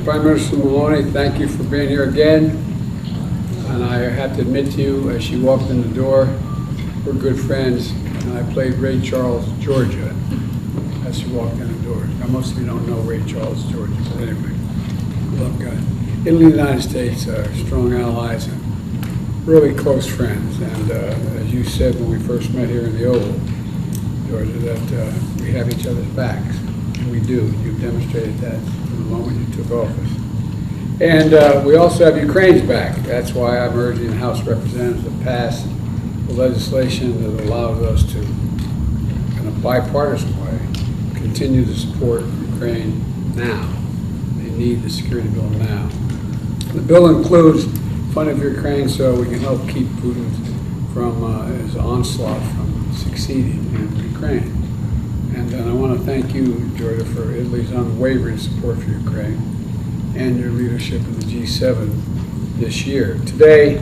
Prime Minister Meloni, thank you for being here again. And I have to admit to you, as she walked in the door, we're good friends, and I played Ray Charles, Georgia, as she walked in the door. Now, most of you don't know Ray Charles, Georgia, but anyway, love God. Italy and the United States are strong allies and really close friends. And as you said when we first met here in the Oval, Georgia, that we have each other's backs. And we do. You've demonstrated that from the moment you took office. And we also have Ukraine's back. That's why I'm urging the House of Representatives to pass the legislation that allows us to, in a bipartisan way, continue to support Ukraine now. They need the security bill now. The bill includes funding for Ukraine so we can help keep Putin from his onslaught from succeeding in Ukraine. And I want to thank you, Giorgia, for Italy's unwavering support for Ukraine and your leadership in the G7 this year. Today,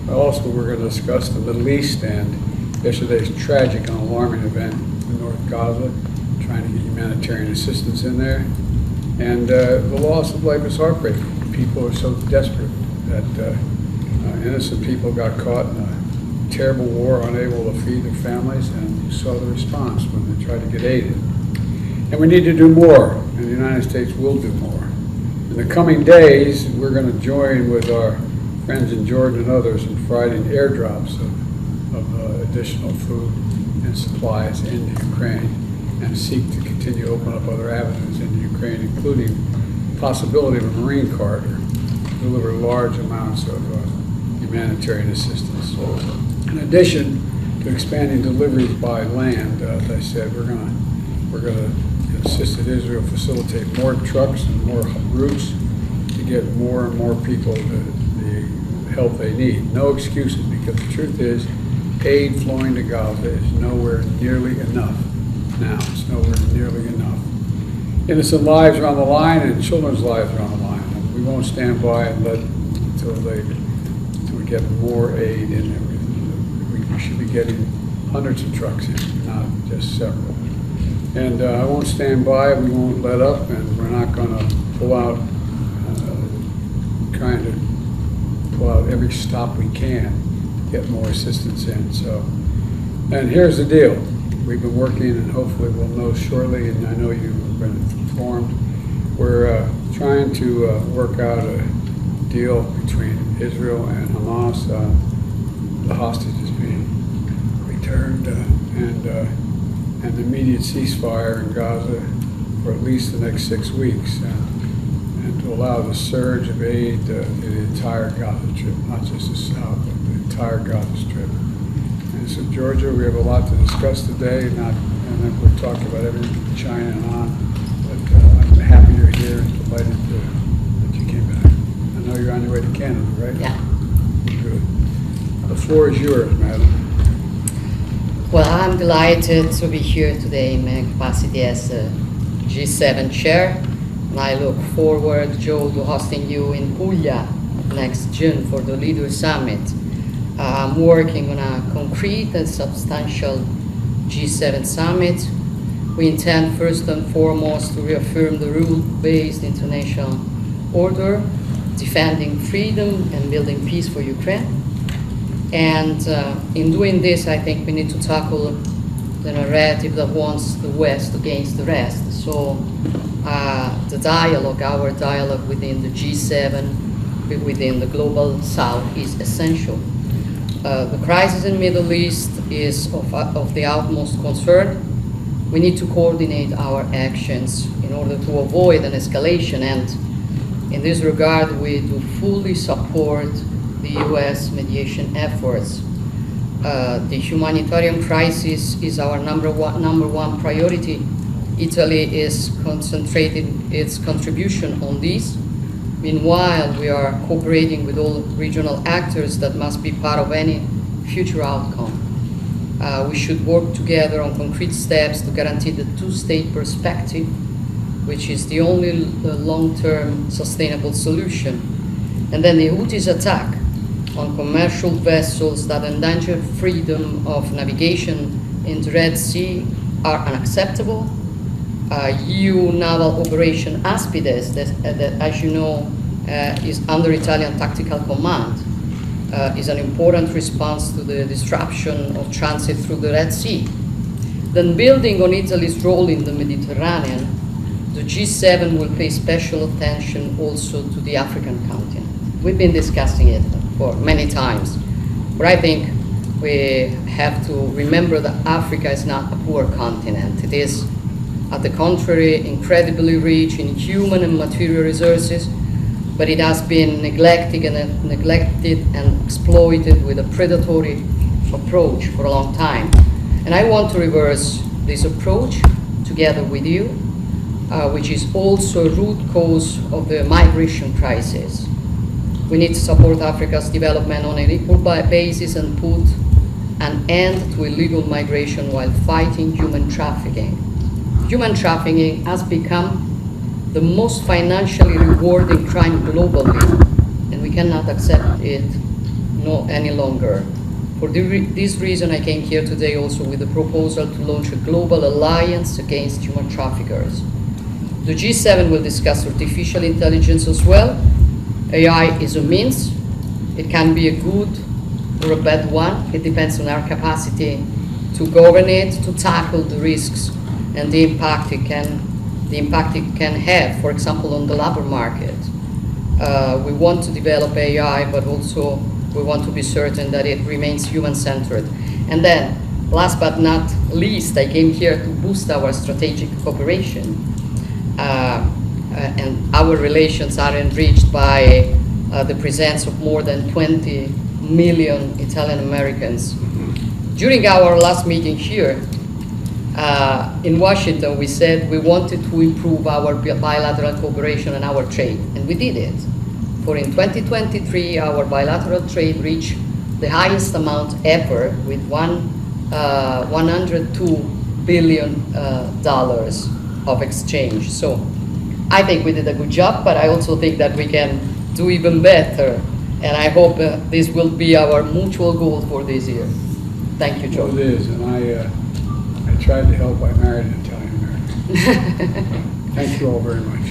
also we're going to discuss the Middle East and yesterday's tragic and alarming event in North Gaza, trying to get humanitarian assistance in there. And the loss of life is heartbreaking. People are so desperate that innocent people got caught in a terrible war, unable to feed their families, and you saw the response when they tried to get aid. And we need to do more, and the United States will do more. In the coming days, we're going to join with our friends in Jordan and others in providing airdrops of additional food and supplies into Ukraine and seek to continue to open up other avenues into Ukraine, including the possibility of a Marine corridor to deliver large amounts of humanitarian assistance. In addition to expanding deliveries by land, as I said, we're going to assist that Israel facilitate more trucks and more routes to get more and more people the help they need. No excuses, because the truth is aid flowing to Gaza is nowhere nearly enough now. It's nowhere nearly enough. Innocent lives are on the line and children's lives are on the line. And we won't stand by and let until we get more aid in there. We should be getting hundreds of trucks in, not just several. And I won't stand by, we won't let up, and we're not going to pull out, trying to pull out every stop we can to get more assistance in. So, and here's the deal. We've been working, and hopefully we'll know shortly, and I know you've been informed. We're trying to work out a deal between Israel and Hamas, the hostages being returned, and immediate ceasefire in Gaza for at least the next 6 weeks, and to allow the surge of aid to the entire Gaza Strip, not just the South, but the entire Gaza Strip. And so, Giorgia, we have a lot to discuss today, and then we're talking about everything from China and on, but I'm happy you're here and delighted that you came back. I know you're on your way to Canada, right? Yeah. Good. The floor is yours, madam. Well, I'm delighted to be here today in my capacity as a G7 chair, and I look forward, Joe, to hosting you in Puglia next June for the Leaders Summit. I'm working on a concrete and substantial G7 summit. We intend first and foremost to reaffirm the rule-based international order, defending freedom and building peace for Ukraine. And in doing this, I think we need to tackle the narrative that wants the West against the rest. So the dialogue, our dialogue within the G7, within the global South is essential. The crisis in the Middle East is of the utmost concern. We need to coordinate our actions in order to avoid an escalation, and in this regard, we do fully support the U.S. mediation efforts. The humanitarian crisis is our number one priority. Italy is concentrating its contribution on this. Meanwhile, we are cooperating with all regional actors that must be part of any future outcome. We should work together on concrete steps to guarantee the two-state perspective, which is the only long-term sustainable solution. And then the Houthis' attack on commercial vessels that endanger freedom of navigation in the Red Sea are unacceptable. EU naval operation Aspides, that as you know, is under Italian tactical command, is an important response to the disruption of transit through the Red Sea. Then building on Italy's role in the Mediterranean, the G7 will pay special attention also to the African continent. We've been discussing it for many times, but I think we have to remember that Africa is not a poor continent. It is, at the contrary, incredibly rich in human and material resources, but it has been neglected and exploited with a predatory approach for a long time. And I want to reverse this approach together with you, which is also a root cause of the migration crisis. We need to support Africa's development on an equal basis and put an end to illegal migration while fighting human trafficking. Human trafficking has become the most financially rewarding crime globally, and we cannot accept it any longer. For this reason, I came here today also with a proposal to launch a global alliance against human traffickers. The G7 will discuss artificial intelligence as well. AI is a means. It can be a good or a bad one. It depends on our capacity to govern it, to tackle the risks and the impact it can have, for example, on the labor market. We want to develop AI, but also we want to be certain that it remains human-centered. And then, last but not least, I came here to boost our strategic cooperation. And our relations are enriched by the presence of more than 20 million Italian Americans. During our last meeting here in Washington, we said we wanted to improve our bilateral cooperation and our trade, and we did it. For in 2023, our bilateral trade reached the highest amount ever with $102 billion of exchange. So I think we did a good job, but I also think that we can do even better. And I hope this will be our mutual goal for this year. Thank you, Joe. Well, it is, and I tried to help. I married an Italian American. Thank you all very much.